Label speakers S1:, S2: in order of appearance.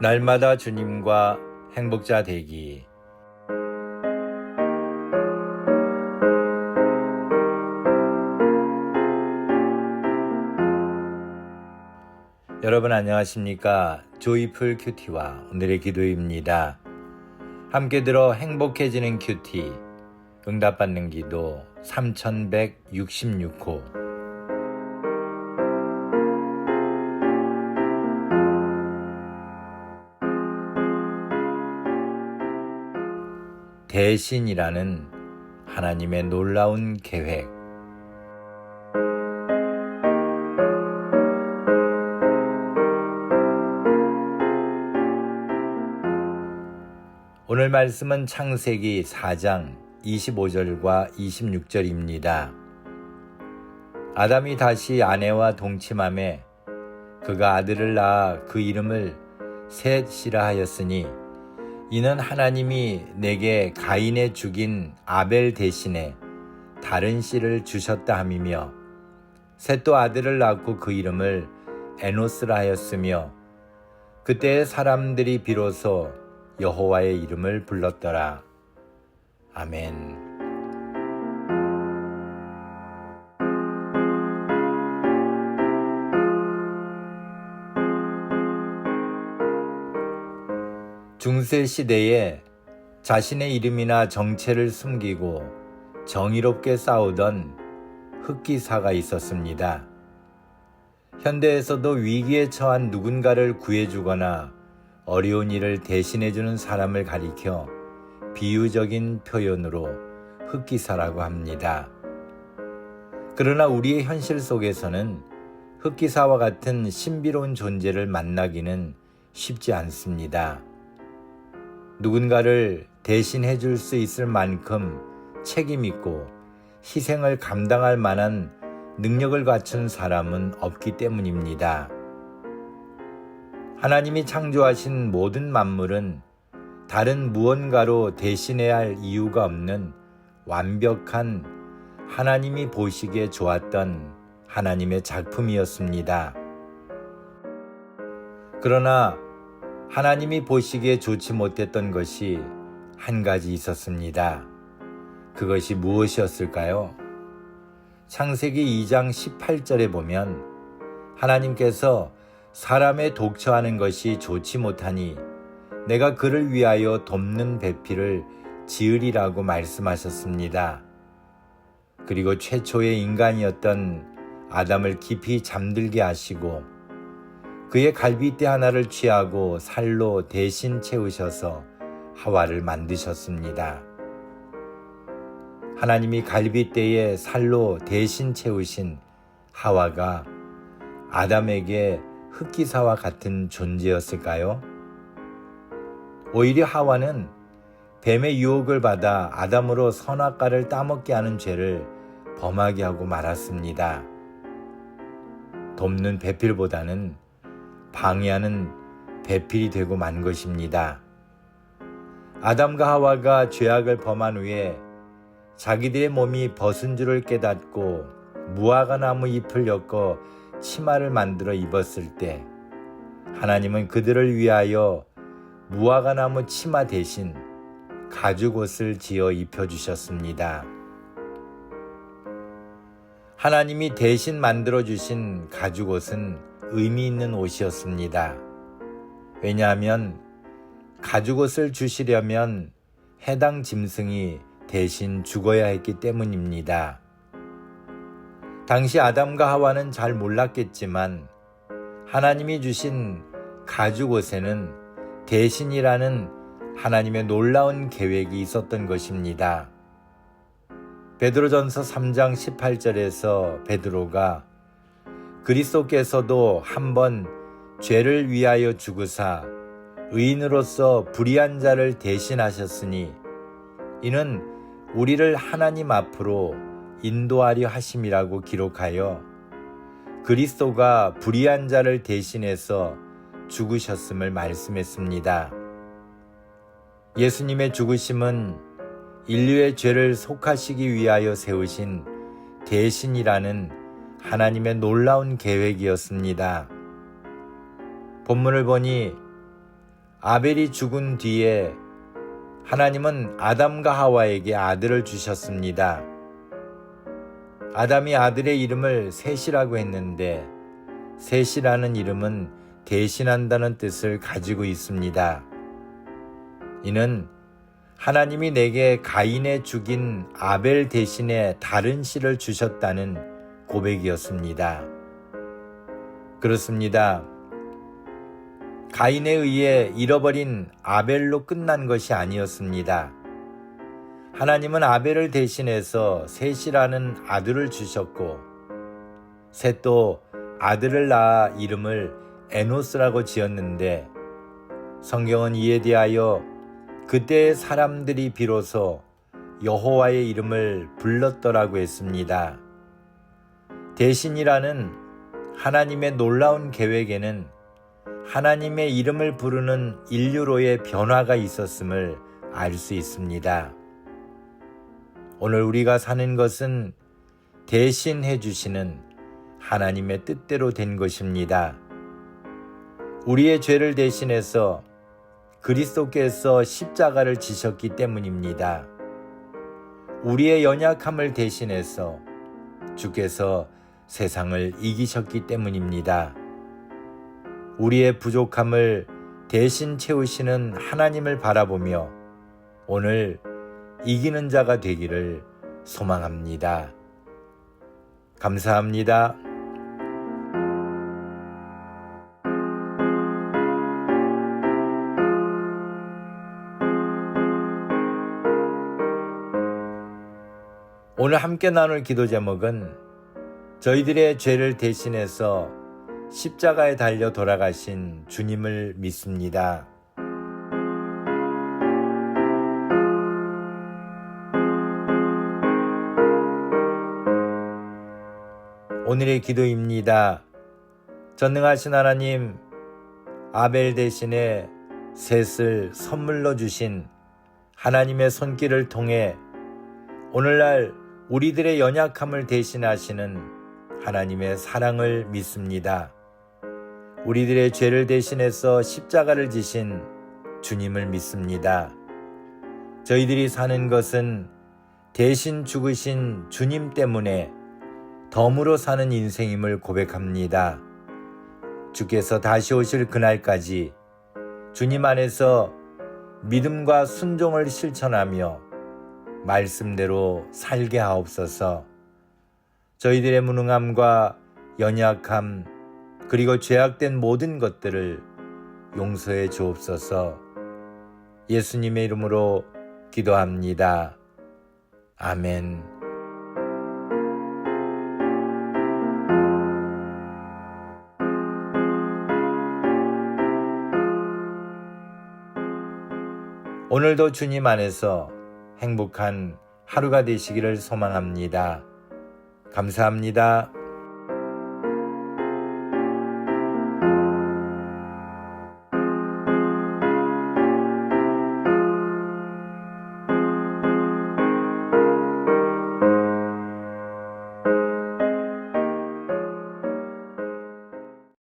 S1: 날마다 주님과 행복자 되기. 여러분 안녕하십니까? 조이풀 큐티와 오늘의 기도입니다. 함께 들어 행복해지는 큐티, 응답받는 기도 3166호. 대신이라는 하나님의 놀라운 계획. 오늘 말씀은 창세기 4장 25절과 26절입니다. 아담이 다시 아내와 동침함에 그가 아들을 낳아 그 이름을 셋이라 하였으니 이는 하나님이 내게 가인의 죽인 아벨 대신에 다른 씨를 주셨다 함이며, 셋도 아들을 낳고 그 이름을 에노스라 하였으며, 그때 사람들이 비로소 여호와의 이름을 불렀더라. 아멘. 중세 시대에 자신의 이름이나 정체를 숨기고 정의롭게 싸우던 흑기사가 있었습니다. 현대에서도 위기에 처한 누군가를 구해주거나 어려운 일을 대신해주는 사람을 가리켜 비유적인 표현으로 흑기사라고 합니다. 그러나 우리의 현실 속에서는 흑기사와 같은 신비로운 존재를 만나기는 쉽지 않습니다. 누군가를 대신해 줄 수 있을 만큼 책임있고 희생을 감당할 만한 능력을 갖춘 사람은 없기 때문입니다. 하나님이 창조하신 모든 만물은 다른 무언가로 대신해야 할 이유가 없는 완벽한 하나님이 보시기에 좋았던 하나님의 작품이었습니다. 그러나 하나님이 보시기에 좋지 못했던 것이 한 가지 있었습니다. 그것이 무엇이었을까요? 창세기 2장 18절에 보면 하나님께서 사람의 독처하는 것이 좋지 못하니 내가 그를 위하여 돕는 배필을 지으리라고 말씀하셨습니다. 그리고 최초의 인간이었던 아담을 깊이 잠들게 하시고 그의 갈빗대 하나를 취하고 살로 대신 채우셔서 하와를 만드셨습니다. 하나님이 갈빗대에 살로 대신 채우신 하와가 아담에게 흑기사와 같은 존재였을까요? 오히려 하와는 뱀의 유혹을 받아 아담으로 선악과를 따먹게 하는 죄를 범하게 하고 말았습니다. 돕는 배필보다는 방해하는 배필이 되고 만 것입니다. 아담과 하와가 죄악을 범한 후에 자기들의 몸이 벗은 줄을 깨닫고 무화과 나무 잎을 엮어 치마를 만들어 입었을 때 하나님은 그들을 위하여 무화과 나무 치마 대신 가죽옷을 지어 입혀주셨습니다. 하나님이 대신 만들어주신 가죽옷은 의미 있는 옷이었습니다. 왜냐하면 가죽옷을 주시려면 해당 짐승이 대신 죽어야 했기 때문입니다. 당시 아담과 하와는 잘 몰랐겠지만 하나님이 주신 가죽옷에는 대신이라는 하나님의 놀라운 계획이 있었던 것입니다. 베드로전서 3장 18절에서 베드로가 그리스도께서도 한번 죄를 위하여 죽으사 의인으로서 불의한 자를 대신하셨으니 이는 우리를 하나님 앞으로 인도하려 하심이라고 기록하여 그리스도가 불의한 자를 대신해서 죽으셨음을 말씀했습니다. 예수님의 죽으심은 인류의 죄를 속하시기 위하여 세우신 대신이라는 하나님의 놀라운 계획이었습니다. 본문을 보니 아벨이 죽은 뒤에 하나님은 아담과 하와에게 아들을 주셨습니다. 아담이 아들의 이름을 셋이라고 했는데 셋이라는 이름은 대신한다는 뜻을 가지고 있습니다. 이는 하나님이 내게 가인의 죽인 아벨 대신에 다른 씨를 주셨다는 고백이었습니다. 그렇습니다. 가인에 의해 잃어버린 아벨로 끝난 것이 아니었습니다. 하나님은 아벨을 대신해서 셋이라는 아들을 주셨고 셋도 아들을 낳아 이름을 에노스라고 지었는데 성경은 이에 대하여 그때의 사람들이 비로소 여호와의 이름을 불렀더라고 했습니다. 대신이라는 하나님의 놀라운 계획에는 하나님의 이름을 부르는 인류로의 변화가 있었음을 알 수 있습니다. 오늘 우리가 사는 것은 대신해 주시는 하나님의 뜻대로 된 것입니다. 우리의 죄를 대신해서 그리스도께서 십자가를 지셨기 때문입니다. 우리의 연약함을 대신해서 주께서 세상을 이기셨기 때문입니다. 우리의 부족함을 대신 채우시는 하나님을 바라보며 오늘 이기는 자가 되기를 소망합니다. 감사합니다. 오늘 함께 나눌 기도 제목은 저희들의 죄를 대신해서 십자가에 달려 돌아가신 주님을 믿습니다. 오늘의 기도입니다. 전능하신 하나님, 아벨 대신에 셋을 선물로 주신 하나님의 손길을 통해 오늘날 우리들의 연약함을 대신하시는 하나님의 사랑을 믿습니다. 우리들의 죄를 대신해서 십자가를 지신 주님을 믿습니다. 저희들이 사는 것은 대신 죽으신 주님 때문에 덤으로 사는 인생임을 고백합니다. 주께서 다시 오실 그날까지 주님 안에서 믿음과 순종을 실천하며 말씀대로 살게 하옵소서. 저희들의 무능함과 연약함 그리고 죄악된 모든 것들을 용서해 주옵소서. 예수님의 이름으로 기도합니다. 아멘. 오늘도 주님 안에서 행복한 하루가 되시기를 소망합니다. 감사합니다.